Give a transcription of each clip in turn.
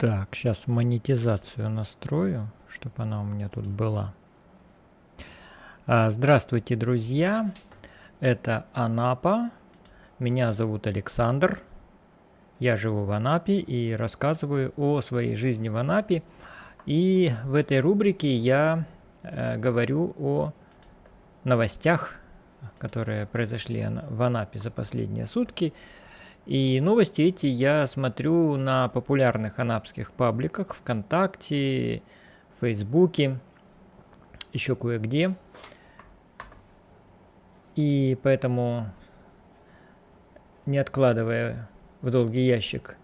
Так, сейчас монетизацию настрою, чтобы она у меня тут была. Здравствуйте, друзья. Это Анапа. Меня зовут Александр. Я живу в Анапе и рассказываю о своей жизни в Анапе. И в этой рубрике я говорю о новостях, которые произошли в Анапе за последние сутки. И новости эти я смотрю на популярных анапских пабликах ВКонтакте, Фейсбуке, еще кое-где. И поэтому, не откладывая в долгий ящик,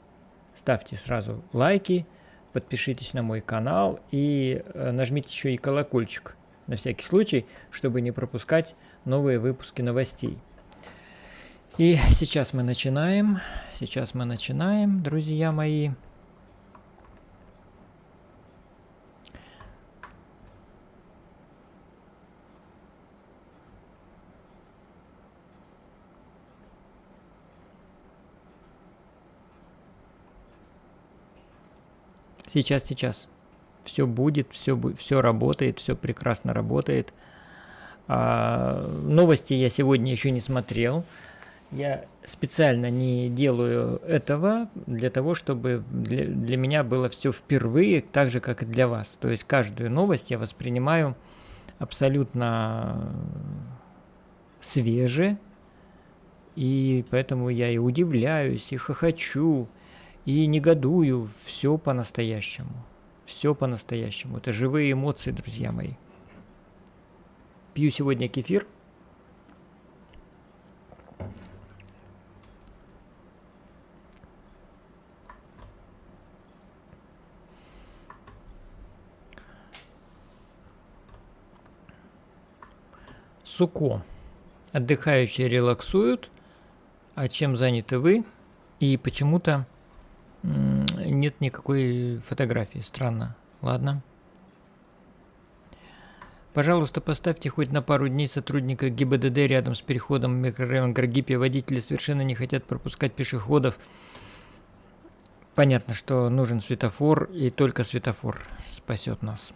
ставьте сразу лайки, подпишитесь на мой канал и нажмите еще и колокольчик на всякий случай, чтобы не пропускать новые выпуски новостей. И сейчас мы начинаем, друзья мои. Сейчас. Все будет, все работает, все прекрасно работает. Новости я сегодня еще не смотрел. Я специально не делаю этого для того, чтобы для меня было все впервые, так же, как и для вас. То есть каждую новость я воспринимаю абсолютно свеже, и поэтому я и удивляюсь, и хохочу, и негодую. Все по-настоящему. Все по-настоящему. Это живые эмоции, друзья мои. Пью сегодня кефир. Суко. Отдыхающие релаксуют. А чем заняты вы? И почему-то нет никакой фотографии. Странно. Ладно. Пожалуйста, поставьте хоть на пару дней сотрудника ГИБДД рядом с переходом в микрорайон Гаргипья. Водители совершенно не хотят пропускать пешеходов. Понятно, что нужен светофор, и только светофор спасет нас.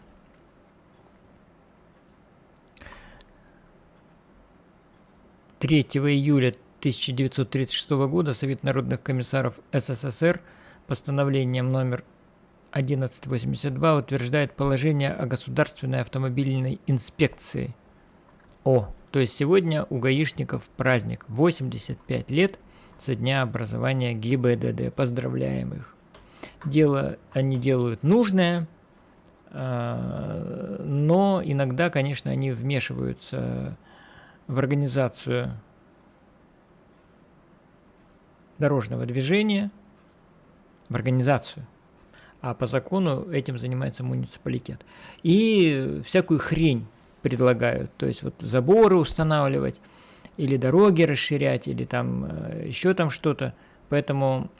Июля 1936 года Совет народных комиссаров СССР постановлением номер 1182 утверждает положение о государственной автомобильной инспекции. То есть сегодня у гаишников праздник. 85 лет со дня образования ГИБДД. Поздравляем их. Дело они делают нужное, но иногда, конечно, они вмешиваются в организацию дорожного движения, в организацию. А по закону этим занимается муниципалитет. И всякую хрень предлагают. То есть вот заборы устанавливать, или дороги расширять, или там еще там что-то. Поэтому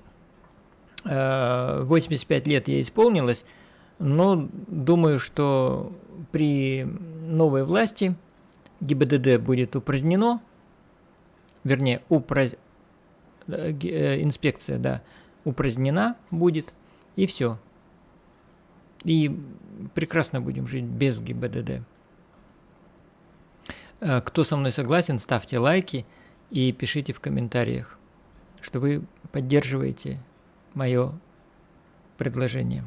85 лет ей исполнилось, но думаю, что при новой власти ГИБДД будет упразднено, вернее, инспекция, да, упразднена будет, и все. И прекрасно будем жить без ГИБДД. Кто со мной согласен, ставьте лайки и пишите в комментариях, что вы поддерживаете мое предложение.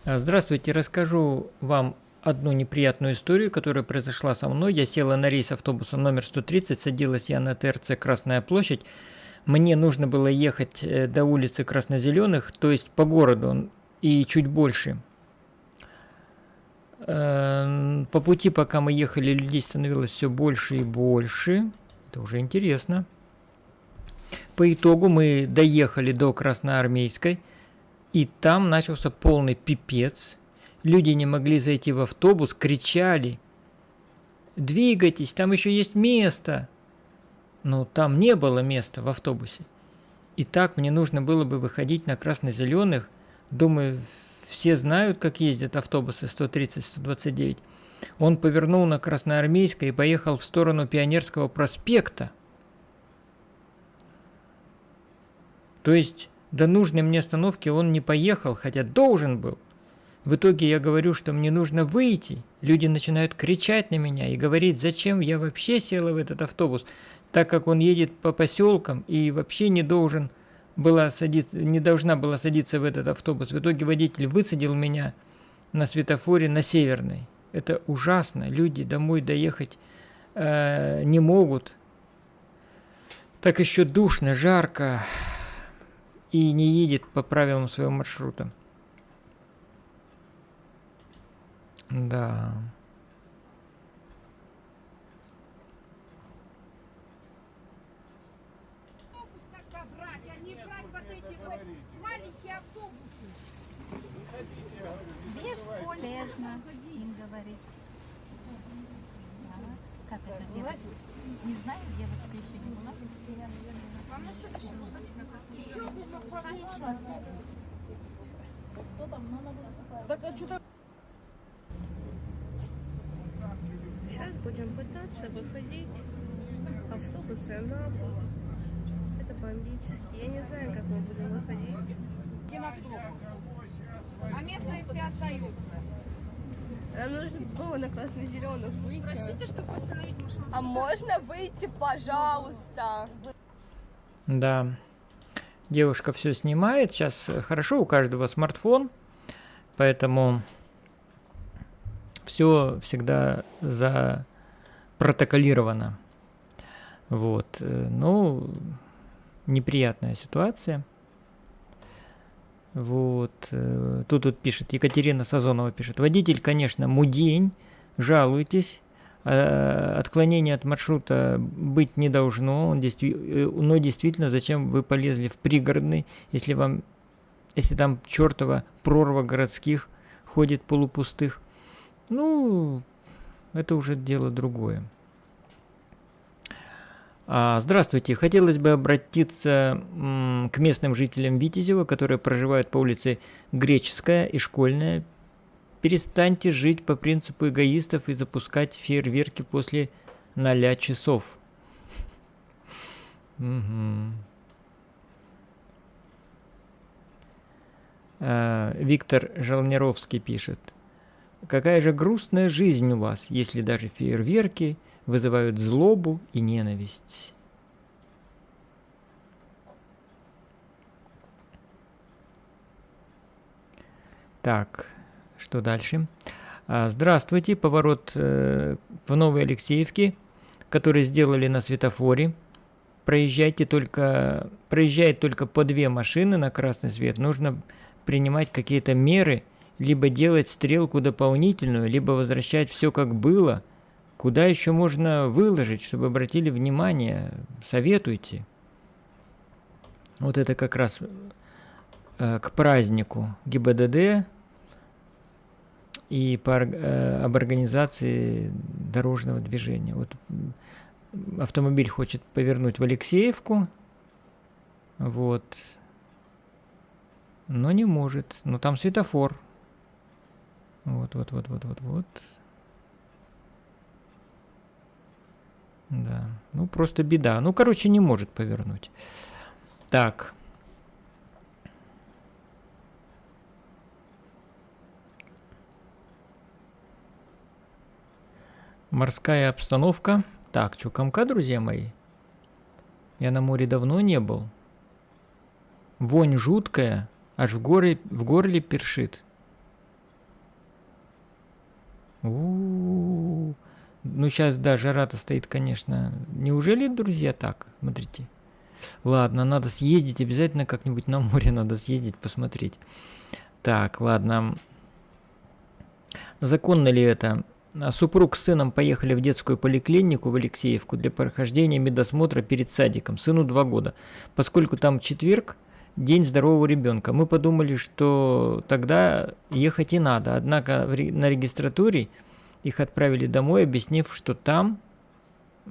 Здравствуйте, расскажу вам одну неприятную историю, которая произошла со мной. Я села на рейс автобуса номер 130, садилась я на ТРЦ «Красная площадь». Мне нужно было ехать до улицы Краснозеленых, то есть по городу и чуть больше. По пути, пока мы ехали, людей становилось все больше и больше. Это уже интересно. По итогу мы доехали до Красноармейской, и там начался полный пипец. Люди не могли зайти в автобус, кричали: «Двигайтесь, там еще есть место!» Но там не было места в автобусе. И так мне нужно было бы выходить на красно-зеленых. Думаю, все знают, как ездят автобусы 130-129. Он повернул на Красноармейской и поехал в сторону Пионерского проспекта. То есть до нужной мне остановки он не поехал, хотя должен был. В итоге я говорю, что мне нужно выйти. Люди начинают кричать на меня и говорить, зачем я вообще села в этот автобус, так как он едет по поселкам и вообще не должна была садиться в этот автобус. В итоге водитель высадил меня на светофоре на Северной. Это ужасно. Люди домой доехать не могут. Так еще душно, жарко и не едет по правилам своего маршрута. Да. Бесполезно им говорить. Как это делать? Не знаю, девочка еще не была. Вам на следующий выходить на красный. Сейчас будем пытаться выходить. Автобусы на путь. Это бомбически. Я не знаю, как мы будем выходить. А местные все остаются. Нам нужно было на красно-зеленых выйти. Простите, чтобы остановить машину. А можно выйти, пожалуйста? Да. Девушка все снимает. Сейчас хорошо, у каждого смартфон, поэтому все всегда запротоколировано. Вот. Ну, неприятная ситуация. Вот. Тут пишет, Екатерина Сазонова пишет. Водитель, конечно, мудень, жалуйтесь. Отклонения от маршрута быть не должно. Но действительно, зачем вы полезли в пригородный, если там чертова прорва городских ходит полупустых? Ну, это уже дело другое. Здравствуйте. Хотелось бы обратиться к местным жителям Витязева, которые проживают по улице Греческая и Школьная. Перестаньте жить по принципу эгоистов и запускать фейерверки после 0 часов. Виктор Жалнировский пишет. Какая же грустная жизнь у вас, если даже фейерверки вызывают злобу и ненависть. Так, что дальше? Здравствуйте, поворот в Новой Алексеевке, который сделали на светофоре. Проезжает только по 2 машины на красный свет. Нужно принимать какие-то меры, либо делать стрелку дополнительную, либо возвращать все как было. Куда еще можно выложить, чтобы обратили внимание? Советуйте. Вот это как раз к празднику ГИБДД и об организации дорожного движения. Вот автомобиль хочет повернуть в Алексеевку, вот, но не может. Но там светофор. Вот. Да, ну просто беда. Ну, короче, не может повернуть. Так. Морская обстановка. Так, Чукамка, друзья мои. Я на море давно не был. Вонь жуткая, аж в горле першит. У-у-у. Ну, сейчас, да, жара-то стоит, конечно. Неужели, друзья, так? Смотрите. Ладно, надо съездить, обязательно как-нибудь на море надо съездить, посмотреть. Так, ладно. Законно ли это? Супруг с сыном поехали в детскую поликлинику в Алексеевку для прохождения медосмотра перед садиком. Сыну 2 года. Поскольку там четверг, день здорового ребенка, мы подумали, что тогда ехать и надо. Однако на регистратуре их отправили домой, объяснив, что там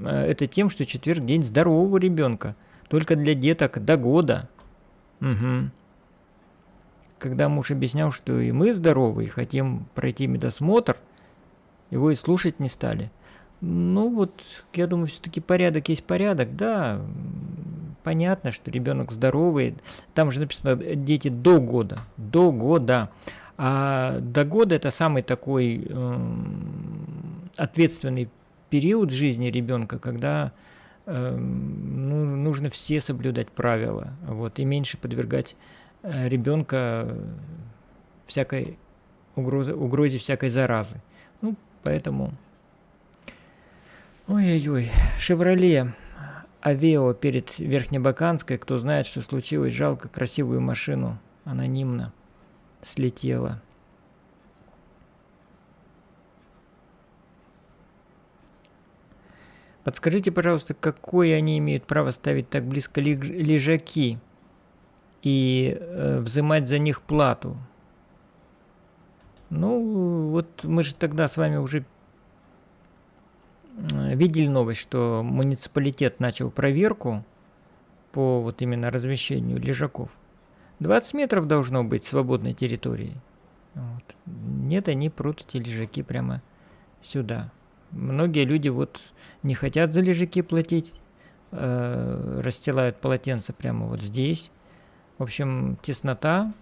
это тем, что четверг день здорового ребенка. Только для деток до года. Угу. Когда муж объяснял, что и мы здоровы, и хотим пройти медосмотр, его и слушать не стали. Ну вот, я думаю, все-таки порядок есть порядок, да. понятно, что ребенок здоровый. Там же написано дети до года. До года. А до года это самый такой ответственный период жизни ребенка, когда нужно все соблюдать правила, вот, и меньше подвергать ребенка всякой угрозе всякой заразы. Ну, поэтому... Ой-ой-ой. «Шевроле Авео» перед Верхнебаканской. Кто знает, что случилось, жалко, красивую машину анонимно слетела. Подскажите, пожалуйста, какое они имеют право ставить так близко лежаки и взимать за них плату? Ну, вот мы же тогда с вами уже видели новость, что муниципалитет начал проверку по вот именно размещению лежаков. 20 метров должно быть свободной территории. Вот. Нет, они прут эти лежаки прямо сюда. Многие люди вот не хотят за лежаки платить, расстилают полотенца прямо вот здесь. В общем, теснота.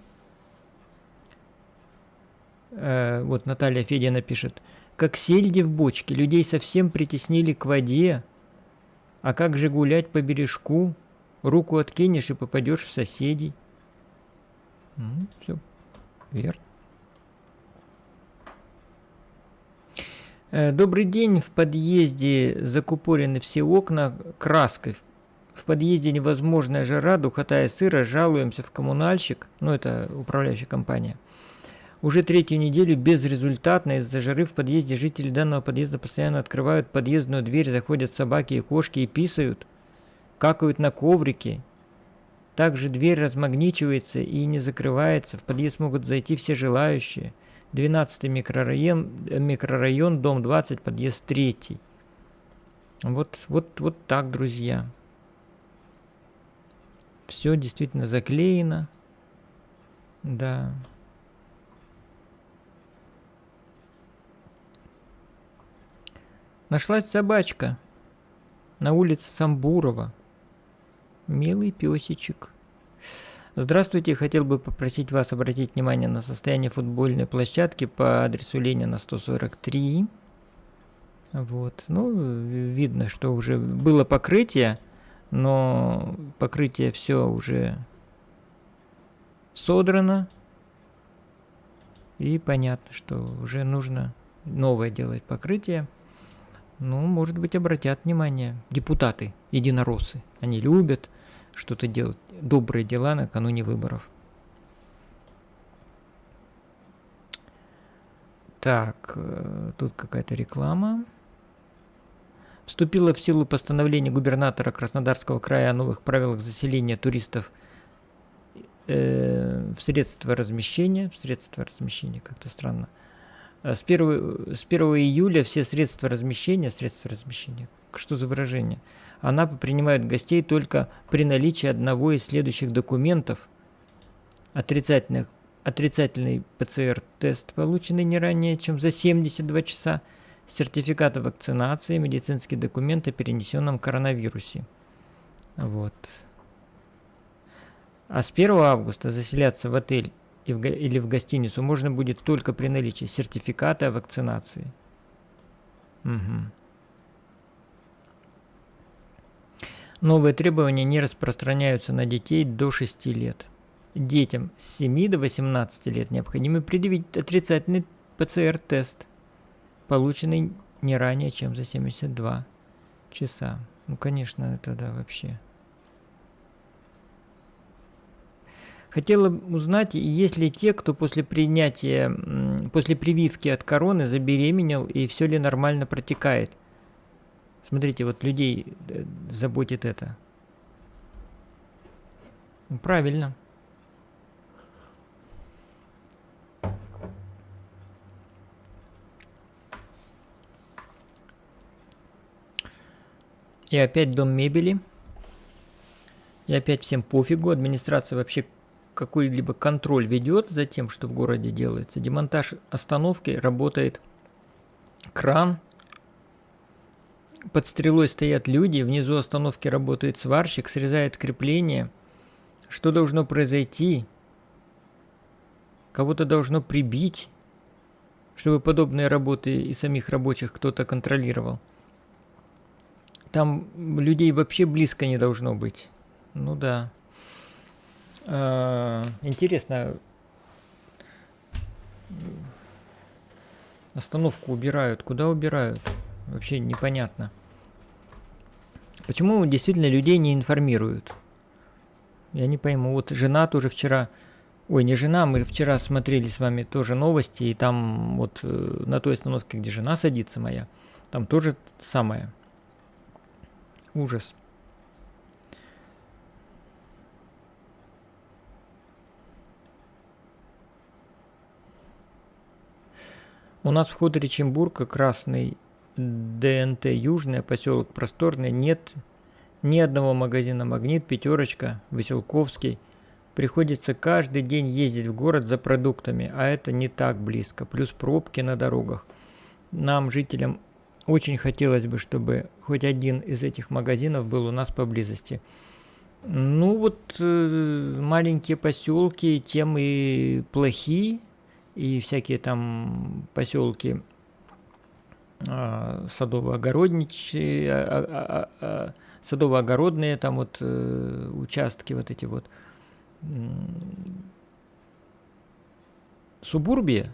Вот Наталья Федина пишет: как сельди в бочке, людей совсем притеснили к воде. А как же гулять по бережку? Руку откинешь и попадешь в соседей. Все верно. Добрый день. В подъезде закупорены все окна краской. В подъезде невозможная жара, духота и сыро. Жалуемся в коммунальщик. Ну, это управляющая компания. Уже третью неделю безрезультатно из-за жары в подъезде жители данного подъезда постоянно открывают подъездную дверь, заходят собаки и кошки и писают, какают на коврике. Также дверь размагничивается и не закрывается. В подъезд могут зайти все желающие. 12-й микрорайон, дом 20, подъезд 3. Вот так, друзья. Все действительно заклеено. Да. Нашлась собачка на улице Самбурова. Милый песичек. Здравствуйте, хотел бы попросить вас обратить внимание на состояние футбольной площадки по адресу Ленина 143. Вот. Ну, видно, что уже было покрытие, но покрытие все уже содрано. И понятно, что уже нужно новое делать покрытие. Ну, может быть, обратят внимание депутаты, единороссы. Они любят что-то делать, добрые дела накануне выборов. Так, тут какая-то реклама. Вступило в силу постановление губернатора Краснодарского края о новых правилах заселения туристов в средства размещения. В средства размещения, как-то странно. С 1 июля все средства размещения, что за выражение? Анапа принимает гостей только при наличии одного из следующих документов: отрицательный ПЦР-тест, полученный не ранее, чем за 72 часа, сертификат о вакцинации, медицинский документ о перенесенном коронавирусе. Вот. А с 1 августа заселяться в отель или в гостиницу можно будет только при наличии сертификата о вакцинации. Угу. Новые требования не распространяются на детей до 6 лет. Детям с 7 до 18 лет необходимо предъявить отрицательный ПЦР-тест, полученный не ранее, чем за 72 часа. Ну, конечно, это да, вообще. Хотела узнать, есть ли те, кто после прививки от короны забеременел, и все ли нормально протекает. Смотрите, вот людей заботит это. Правильно. И опять дом мебели. И опять всем пофигу. Администрация вообще какой-либо контроль ведет за тем, что в городе делается. Демонтаж остановки, работает кран. Под стрелой стоят люди, внизу остановки работает сварщик, срезает крепление. Что должно произойти? Кого-то должно прибить, чтобы подобные работы и самих рабочих кто-то контролировал. Там людей вообще близко не должно быть. Ну да. Интересно, остановку убирают. Куда убирают? Вообще непонятно. Почему действительно людей не информируют? Я не пойму. Вот жена тоже вчера... Ой, не жена, мы вчера смотрели с вами тоже новости, и там вот на той остановке, где жена садится моя, там тоже самое. Ужас. У нас в хуторе Чембурка, Красный ДНТ Южный, поселок Просторный, нет ни одного магазина «Магнит», «Пятерочка», «Веселковский». Приходится каждый день ездить в город за продуктами, а это не так близко. Плюс пробки на дорогах. Нам, жителям, очень хотелось бы, чтобы хоть один из этих магазинов был у нас поблизости. Ну вот маленькие поселки тем и плохи, и всякие там поселки садово-огородные там вот участки вот эти вот. Субурбия.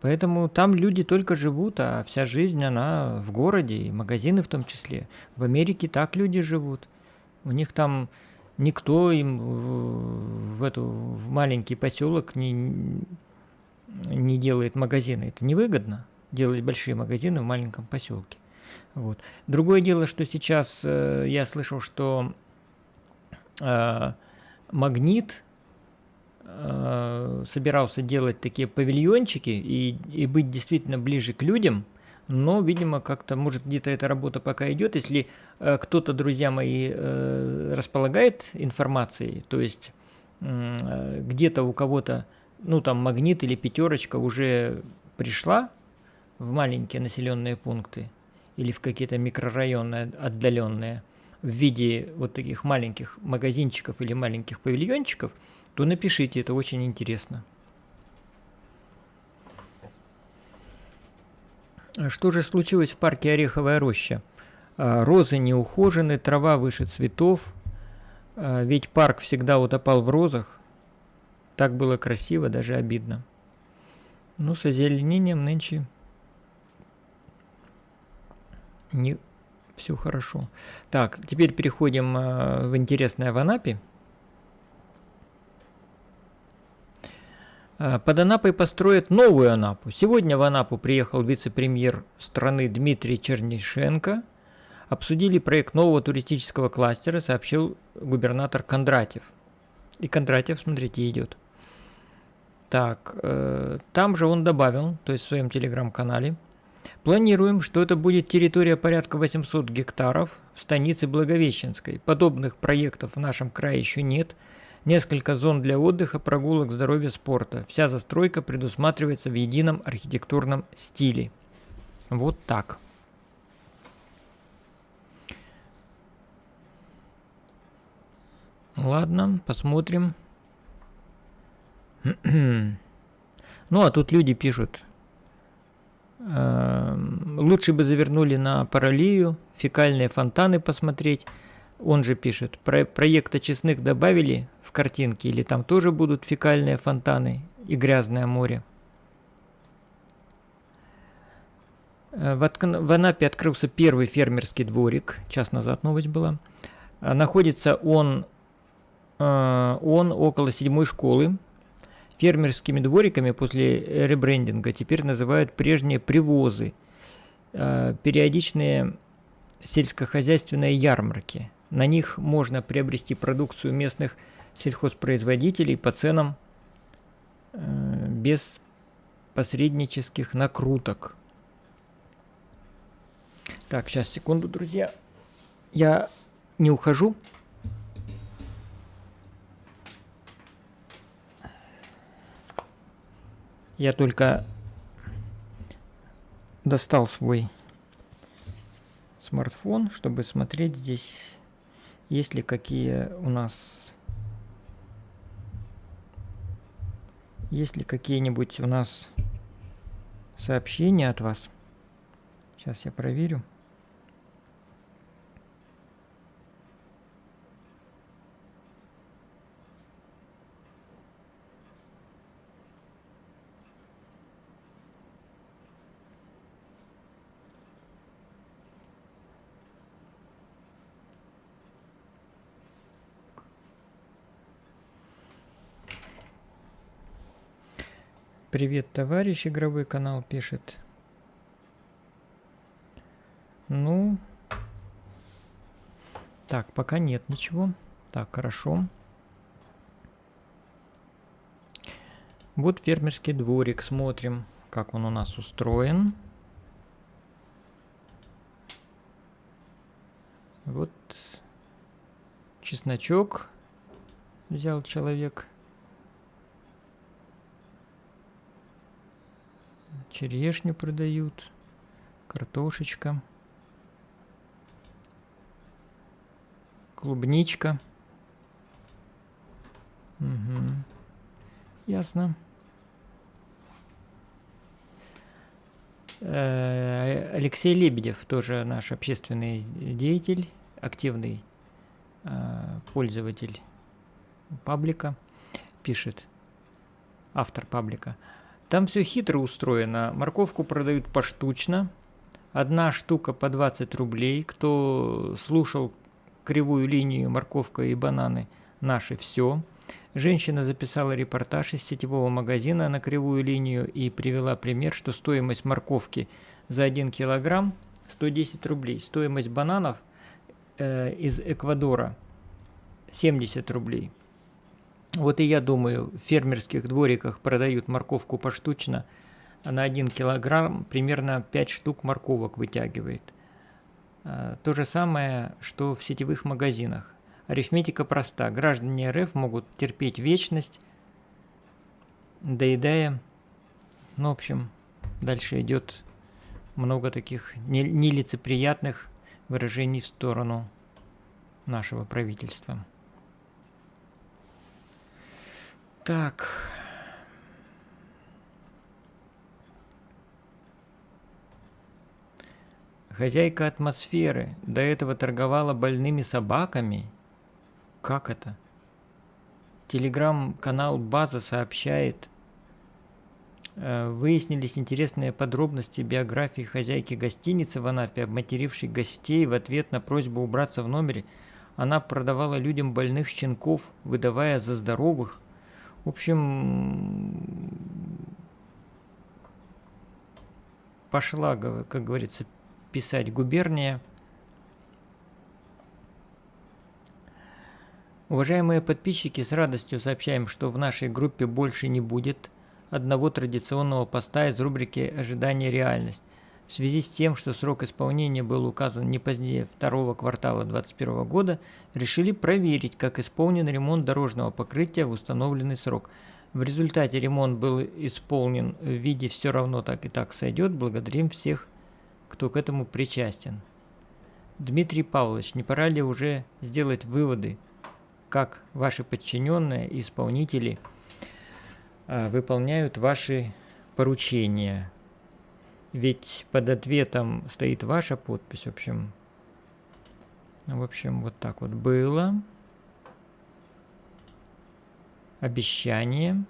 Поэтому там люди только живут, а вся жизнь, она в городе, и магазины в том числе. В Америке так люди живут. У них там никто им в маленький поселок не делает магазины. Это невыгодно делать большие магазины в маленьком поселке. Вот. Другое дело, что сейчас я слышал, что Магнит собирался делать такие павильончики и быть действительно ближе к людям, но, видимо, как-то, может, где-то эта работа пока идет. Если кто-то, друзья мои, располагает информацией, то есть где-то у кого-то, ну, там, Магнит или Пятерочка уже пришла в маленькие населенные пункты или в какие-то микрорайоны отдаленные, в виде вот таких маленьких магазинчиков или маленьких павильончиков, то напишите, это очень интересно. Что же случилось в парке Ореховая роща? Розы не ухожены, трава выше цветов, ведь парк всегда утопал в розах. Так было красиво, даже обидно. Ну, с озеленением нынче не все хорошо. Так, теперь переходим в интересное в Анапе. Под Анапой построят новую Анапу. Сегодня в Анапу приехал вице-премьер страны Дмитрий Чернышенко. Обсудили проект нового туристического кластера, сообщил губернатор Кондратьев. И Кондратьев, смотрите, идет. Так, там же он добавил, то есть в своем телеграм-канале, планируем, что это будет территория порядка 800 гектаров в станице Благовещенской. Подобных проектов в нашем крае еще нет. Несколько зон для отдыха, прогулок, здоровья, спорта. Вся застройка предусматривается в едином архитектурном стиле. Вот так. Ладно, посмотрим. Ну, а тут люди пишут. Лучше бы завернули на Паралию, фекальные фонтаны посмотреть. Он же пишет, проект очистных добавили в картинки, или там тоже будут фекальные фонтаны и грязное море. В Анапе открылся первый фермерский дворик, час назад новость была. Находится он около 7-й школы. Фермерскими двориками после ребрендинга теперь называют прежние привозы, периодичные сельскохозяйственные ярмарки. На них можно приобрести продукцию местных сельхозпроизводителей по ценам без посреднических накруток. Так, сейчас, секунду, друзья. Я не ухожу. Я только достал свой смартфон, чтобы смотреть здесь, есть ли какие у нас... Есть ли какие-нибудь у нас сообщения от вас? Сейчас я проверю. Привет, товарищ, игровой канал пишет. Ну, так, пока нет ничего. Так, хорошо. Вот фермерский дворик, смотрим, как он у нас устроен. Вот чесночок взял человек. Черешню продают, картошечка, клубничка. Угу. Ясно. Алексей Лебедев, тоже наш общественный деятель, активный пользователь паблика, пишет, автор паблика. Там все хитро устроено. Морковку продают поштучно. Одна штука по 20 рублей. Кто слушал кривую линию «Морковка и бананы» наши все. Женщина записала репортаж из сетевого магазина на кривую линию и привела пример, что стоимость морковки за 1 килограмм 110 рублей. Стоимость бананов из Эквадора 70 рублей. Вот и я думаю, в фермерских двориках продают морковку поштучно, а на 1 килограмм примерно 5 штук морковок вытягивает. То же самое, что в сетевых магазинах. Арифметика проста. Граждане РФ могут терпеть вечность, доедая. Ну, в общем, дальше идет много таких нелицеприятных выражений в сторону нашего правительства. Так. Хозяйка атмосферы до этого торговала больными собаками. Как это? Телеграм-канал База сообщает. Выяснились интересные подробности биографии хозяйки гостиницы в Анапе, обматерившей гостей в ответ на просьбу убраться в номере. Она продавала людям больных щенков, выдавая за здоровых. В общем, пошла, как говорится, писать губерния. Уважаемые подписчики, с радостью сообщаем, что в нашей группе больше не будет одного традиционного поста из рубрики «Ожидание реальность». В связи с тем, что срок исполнения был указан не позднее второго квартала 2021 года, решили проверить, как исполнен ремонт дорожного покрытия в установленный срок. В результате ремонт был исполнен в виде «все равно так и так сойдет». Благодарим всех, кто к этому причастен. Дмитрий Павлович, не пора ли уже сделать выводы, как ваши подчиненные и исполнители выполняют ваши поручения? Ведь под ответом стоит ваша подпись. В общем, вот так вот было. Обещание.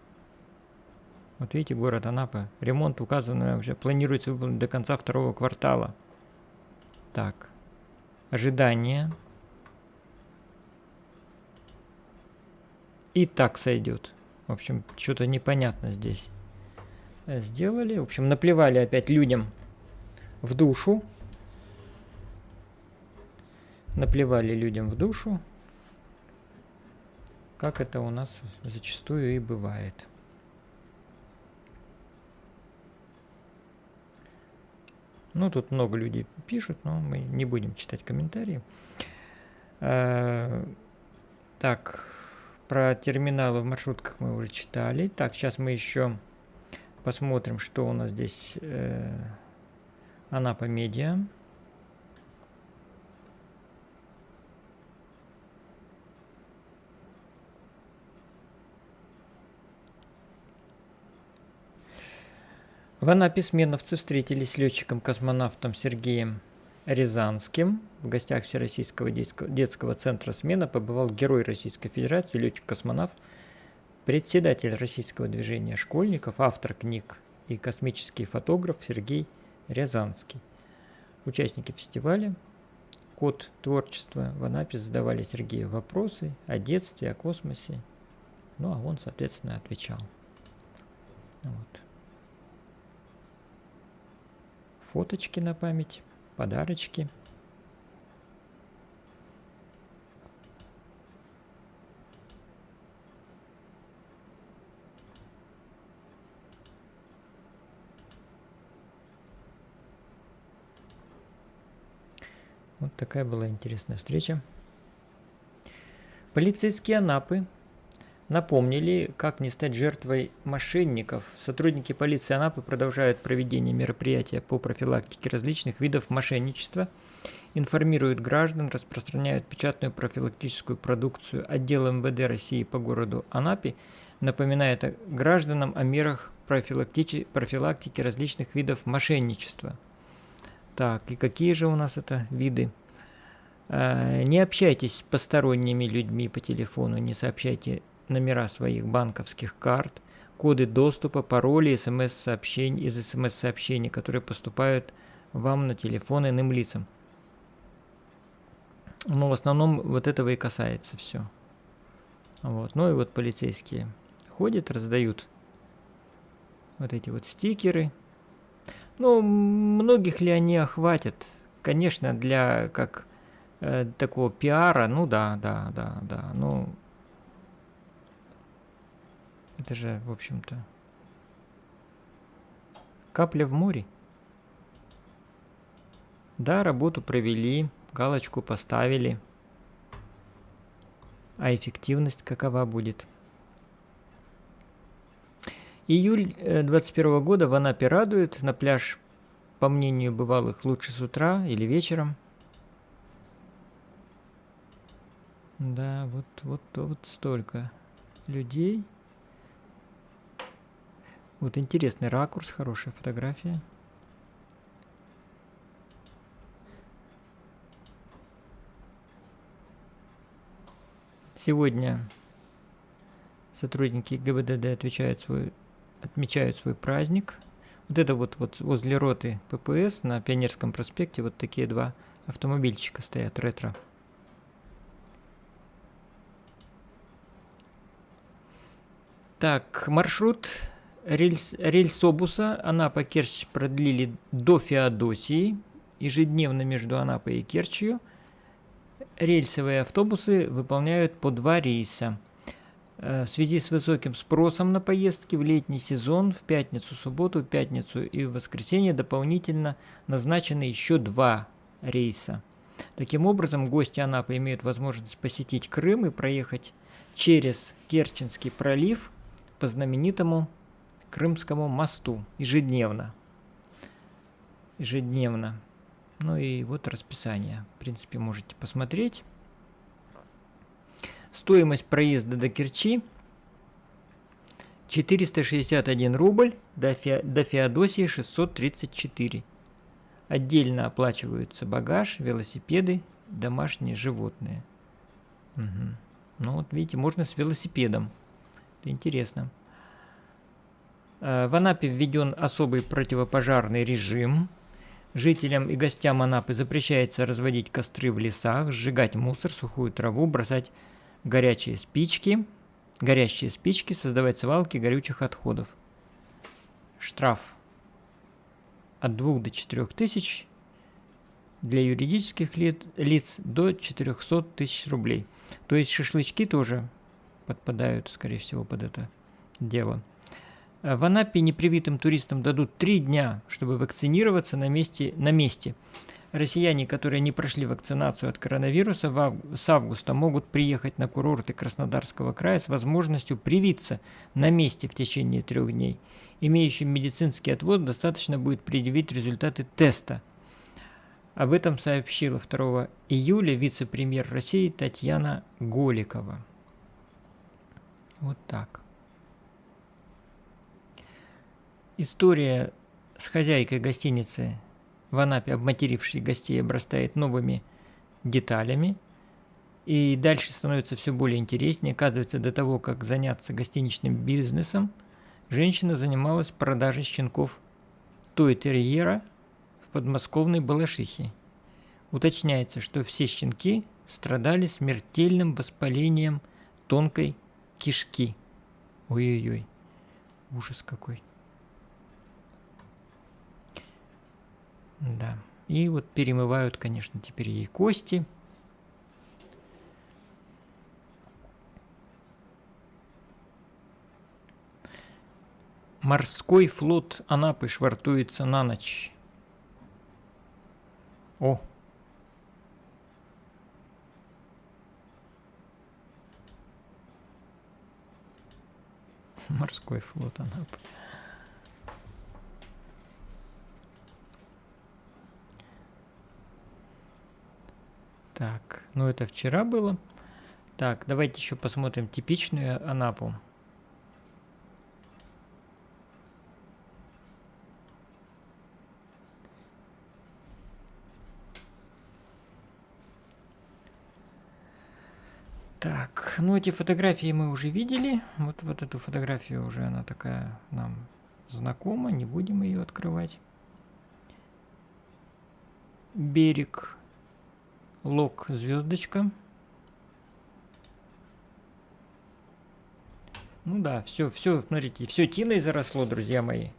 Вот видите, город Анапа. Ремонт указанный уже планируется выполнить до конца второго квартала. Так. Ожидание. И так сойдет. В общем, что-то непонятно здесь сделали. В общем, наплевали опять людям в душу. Наплевали людям в душу. Как это у нас зачастую и бывает. Ну, тут много людей пишут, но мы не будем читать комментарии. Так, про терминалы в маршрутках мы уже читали. Так, сейчас мы еще посмотрим, что у нас здесь Анапа Медиа. В Анапе сменовцы встретились с летчиком-космонавтом Сергеем Рязанским. В гостях Всероссийского детского центра «Смена» побывал герой Российской Федерации, летчик-космонавт, председатель российского движения школьников, автор книг и космический фотограф Сергей Рязанский. Участники фестиваля «Код творчества» в Анапе задавали Сергею вопросы о детстве, о космосе. Ну, а он, соответственно, отвечал. Вот. Фоточки на память, подарочки. Вот такая была интересная встреча. Полицейские Анапы напомнили, как не стать жертвой мошенников. Сотрудники полиции Анапы продолжают проведение мероприятия по профилактике различных видов мошенничества, информируют граждан, распространяют печатную профилактическую продукцию. Отдел МВД России по городу Анапе напоминает гражданам о мерах профилактики различных видов мошенничества. Так, и какие же у нас это виды? Не общайтесь с посторонними людьми по телефону, не сообщайте номера своих банковских карт, коды доступа, пароли из СМС-сообщений, которые поступают вам на телефон иным лицам. Но в основном вот этого и касается все. Вот. Ну и вот полицейские ходят, раздают вот эти вот стикеры. Ну, многих ли они охватят? Конечно, для как такого пиара, ну да. Ну, это же, в общем-то, капля в море. Да, работу провели, галочку поставили. А эффективность какова будет? Июль 2021 года в Анапе радует. На пляж, по мнению бывалых, лучше с утра или вечером. Да, вот столько людей. Вот интересный ракурс, хорошая фотография. Сегодня сотрудники ГИБДД отмечают свой праздник. Вот это вот возле роты ППС на Пионерском проспекте вот такие два автомобильчика стоят, ретро. Так, маршрут рельсобуса Анапа-Керчь продлили до Феодосии. Ежедневно между Анапой и Керчью рельсовые автобусы выполняют по 2 рейса. В связи с высоким спросом на поездки в летний сезон в пятницу, субботу, пятницу и в воскресенье дополнительно назначены еще 2 рейса. Таким образом, гости Анапы имеют возможность посетить Крым и проехать через Керченский пролив по знаменитому Крымскому мосту ежедневно. Ну и вот расписание. В принципе, можете посмотреть. Стоимость проезда до Керчи 461 рубль, до Феодосии 634. Отдельно оплачиваются багаж, велосипеды, домашние животные. Угу. Ну вот видите, можно с велосипедом. Это интересно. В Анапе введен особый противопожарный режим. Жителям и гостям Анапы запрещается разводить костры в лесах, сжигать мусор, сухую траву, бросать горячие спички, создавать свалки горючих отходов. Штраф от 2 до 4 тысяч, для юридических лиц до 400 тысяч рублей. То есть шашлычки тоже подпадают, скорее всего, под это дело. В Анапе непривитым туристам дадут 3 дня, чтобы вакцинироваться на месте. Россияне, которые не прошли вакцинацию от коронавируса, с августа могут приехать на курорты Краснодарского края с возможностью привиться на месте в течение 3 дней. Имеющим медицинский отвод достаточно будет предъявить результаты теста. Об этом сообщила 2 июля вице-премьер России Татьяна Голикова. Вот так. История с хозяйкой гостиницы в Анапе, обматерившей гостей, обрастает новыми деталями. И дальше становится все более интереснее. Оказывается, до того, как заняться гостиничным бизнесом, женщина занималась продажей щенков той-терьера в подмосковной Балашихе. Уточняется, что все щенки страдали смертельным воспалением тонкой кишки. Ой-ой-ой, ужас какой. Да, и вот перемывают, конечно, теперь ей кости. Морской флот Анапы швартуется на ночь. О! Морской флот Анапы. Так, ну это вчера было. Так, давайте еще посмотрим типичную Анапу. Так, ну эти фотографии мы уже видели. Вот эту фотографию уже она такая нам знакома. Не будем ее открывать. Берег. Лог, звездочка. Ну да, все, смотрите, все тиной заросло, друзья мои.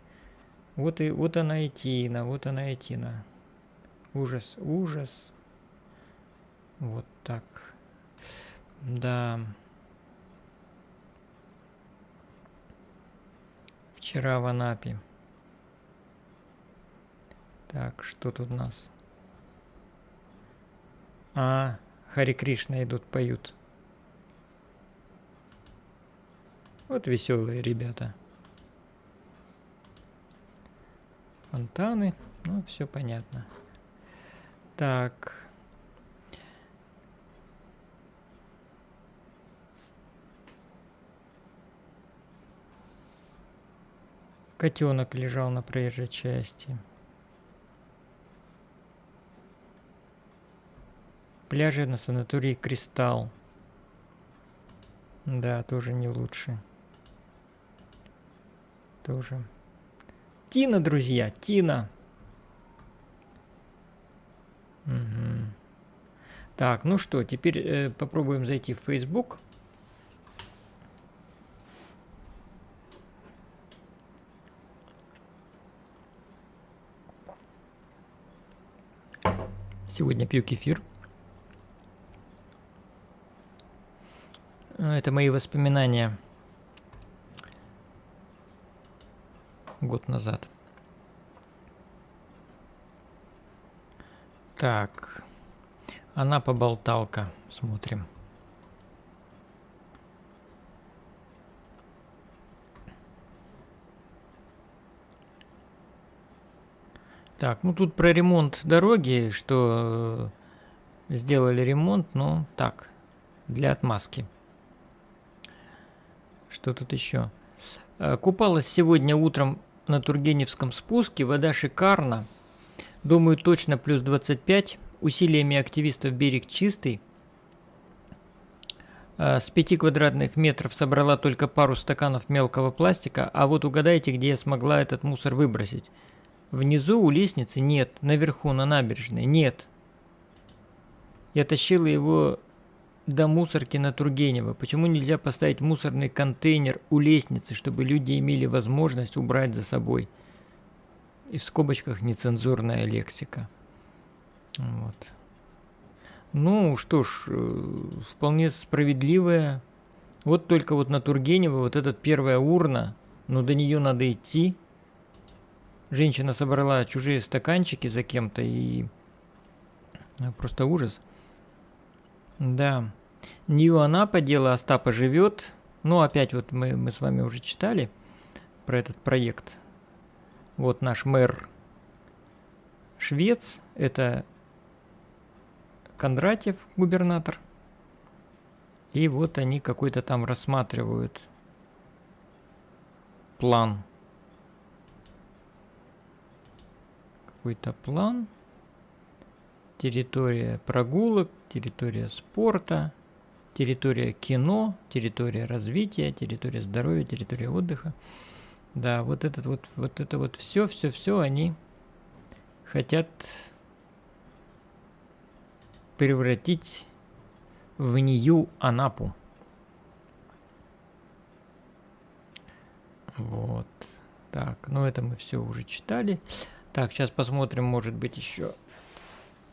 Вот она и тина, вот она и тина. Ужас, ужас. Вот так. Да. Вчера в Анапе. Так, что тут у нас? Хари Кришна идут, поют. Вот веселые ребята. Фонтаны, ну, все понятно. Так. Котенок лежал на проезжей части. Пляжи на санатории Кристалл. Да, тоже не лучше. Тоже. Тина, друзья, Тина. Угу. Так, ну что, теперь попробуем зайти в Facebook. Сегодня пью кефир. Это мои воспоминания год назад. Так, Анапа-Болталка. Смотрим. Так, ну тут про ремонт дороги, что сделали ремонт, но так, для отмазки. Что тут еще? Купалась сегодня утром на Тургеневском спуске, вода шикарна. Думаю, точно плюс 25. Усилиями активистов берег чистый. С 5 квадратных метров собрала только пару стаканов мелкого пластика, а вот угадайте, где я смогла этот мусор выбросить. Внизу у лестницы нет, наверху на набережной нет. Я тащила его до мусорки на Тургенева. Почему нельзя поставить мусорный контейнер у лестницы, чтобы люди имели возможность убрать за собой? И в скобочках нецензурная лексика. Вот. Ну, что ж, вполне справедливая. Вот только вот на Тургенева вот эта первая урна, но до нее надо идти. Женщина собрала чужие стаканчики за кем-то и просто ужас. Да. Нью-Анапа, дело Остапа живет. Ну, опять вот мы с вами уже читали про этот проект. Вот наш мэр Швец, это Кондратьев, губернатор. И вот они какой-то там рассматривают план. какой-то план. Территория прогулок, территория спорта, территория кино, территория развития, территория здоровья, территория отдыха. Да, вот это вот все они хотят превратить в Нью Анапу. Вот. Так, ну это мы все уже читали. Так, сейчас посмотрим, может быть, еще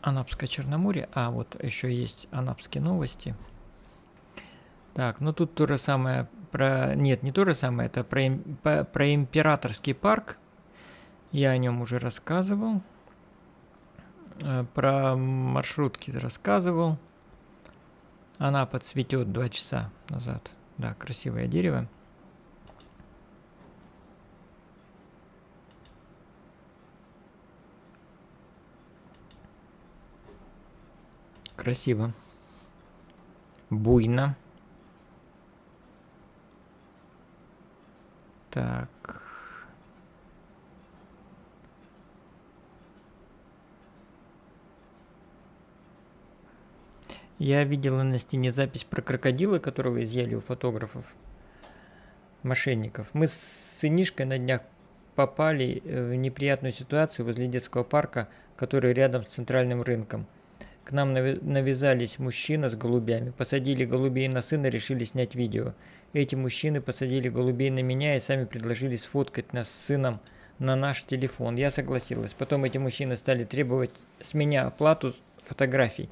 Анапское Черноморье. А, вот еще есть Анапские новости. Так, ну тут то же самое про... Нет, не то же самое, это про Императорский парк. Я о нем уже рассказывал. Про маршрутки рассказывал. Анапа цветет 2 часа назад. Да, красивое дерево. Красиво. Буйно. Так. Я видела на стене запись про крокодила, которого изъяли у фотографов, мошенников. Мы с сынишкой на днях попали в неприятную ситуацию возле детского парка, который рядом с центральным рынком. К нам навязались мужчина с голубями, посадили голубей на сына, решили снять видео. Эти мужчины посадили голубей на меня и сами предложили сфоткать нас с сыном на наш телефон. Я согласилась. Потом эти мужчины стали требовать с меня оплату фотографий.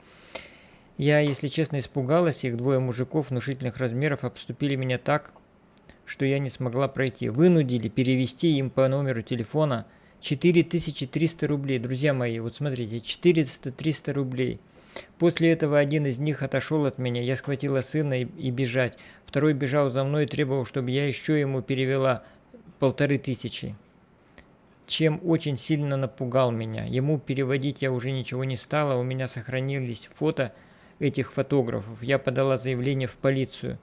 Я, если честно, испугалась. Их 2 мужиков внушительных размеров обступили меня так, что я не смогла пройти. Вынудили перевести им по номеру телефона 4300 рублей. Друзья мои, вот смотрите, 400-300 рублей. После этого один из них отошел от меня. Я схватила сына и бежать. Второй бежал за мной и требовал, чтобы я еще ему перевела 1500. Чем очень сильно напугал меня. Ему переводить я уже ничего не стала. У меня сохранились фото этих фотографов. Я подала заявление в полицию.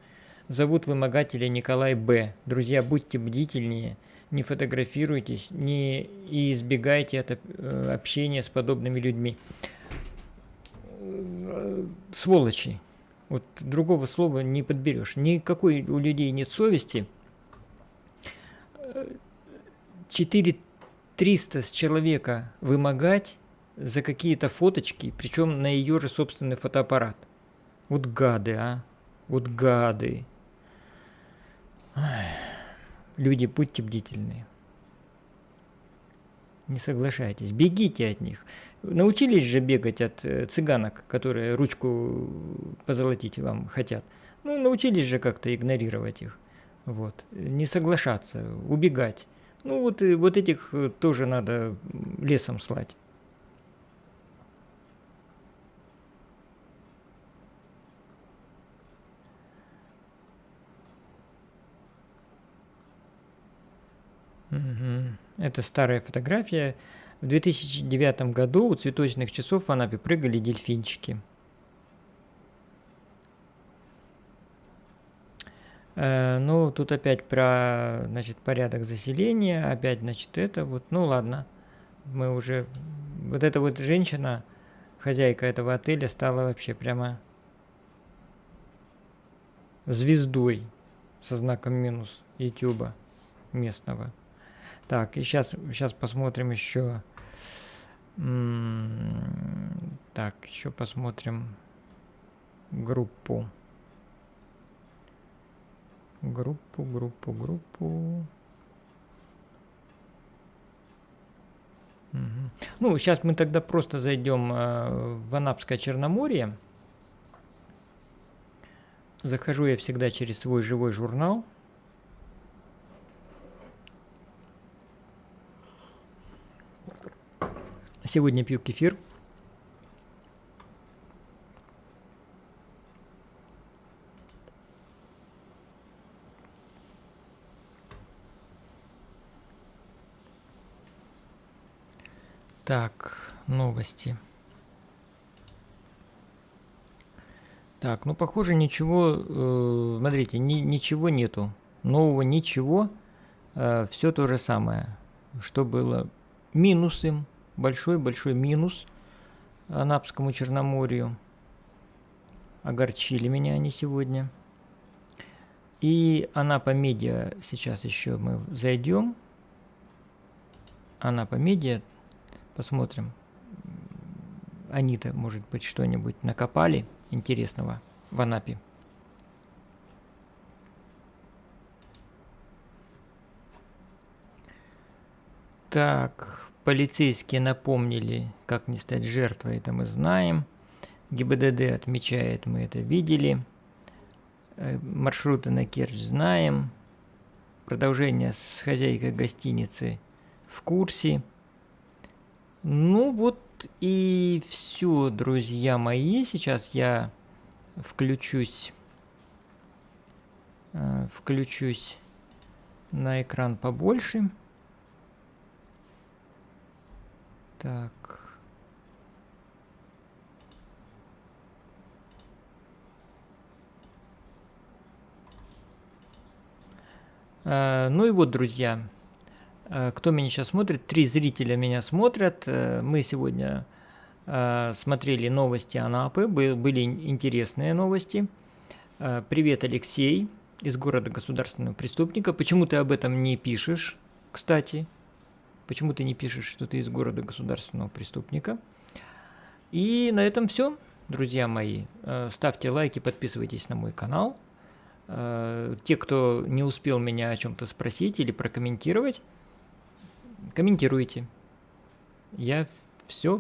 Зовут вымогателя Николай Б. Друзья, будьте бдительнее. Не фотографируйтесь, и избегайте общения с подобными людьми. Сволочи. Вот другого слова не подберешь. Никакой у людей нет совести. 4300 с человека вымогать за какие-то фоточки, причем на ее же собственный фотоаппарат. Вот гады, а. Вот гады. Люди, будьте бдительны. Не соглашайтесь. Бегите от них. Научились же бегать от цыганок, которые ручку позолотить вам хотят. Ну, научились же как-то игнорировать их. Вот. Не соглашаться, убегать. Ну, вот этих тоже надо лесом слать. Это старая фотография. В 2009 году у цветочных часов в Анапе прыгали дельфинчики. Ну, тут опять про, значит, порядок заселения. Опять, значит, это вот. Ну, ладно. Мы уже... Вот эта вот женщина, хозяйка этого отеля, стала вообще прямо звездой со знаком минус Ютуба местного. Так, и сейчас посмотрим еще. Так, еще посмотрим группу. Группу. Ну, сейчас мы тогда просто зайдем в Анапское Черноморье. Захожу я всегда через свой живой журнал. Сегодня пью кефир. Так, новости. Так, ну похоже ничего, смотрите, ничего нету. Нового ничего, все то же самое, что было минусом большой-большой минус Анапскому Черноморью. Огорчили меня они сегодня. И Анапа Медиа, сейчас еще мы зайдем. Анапа Медиа, посмотрим. Они-то, может быть, что-нибудь накопали интересного в Анапе. Так, полицейские напомнили, как не стать жертвой, это мы знаем. ГИБДД отмечает, мы это видели. Маршруты на Керчь знаем. Продолжение с хозяйкой гостиницы в курсе. Ну вот и все, друзья мои. Сейчас я включусь на экран побольше. Так. Ну и вот, друзья, кто меня сейчас смотрит, 3 зрителя меня смотрят. Мы сегодня смотрели новости Анапы, были интересные новости. Привет, Алексей, из города государственного преступника. Почему ты об этом не пишешь, кстати? Почему ты не пишешь, что ты из города государственного преступника? И на этом все, друзья мои. Ставьте лайки, подписывайтесь на мой канал. Те, кто не успел меня о чем-то спросить или прокомментировать, комментируйте. Я все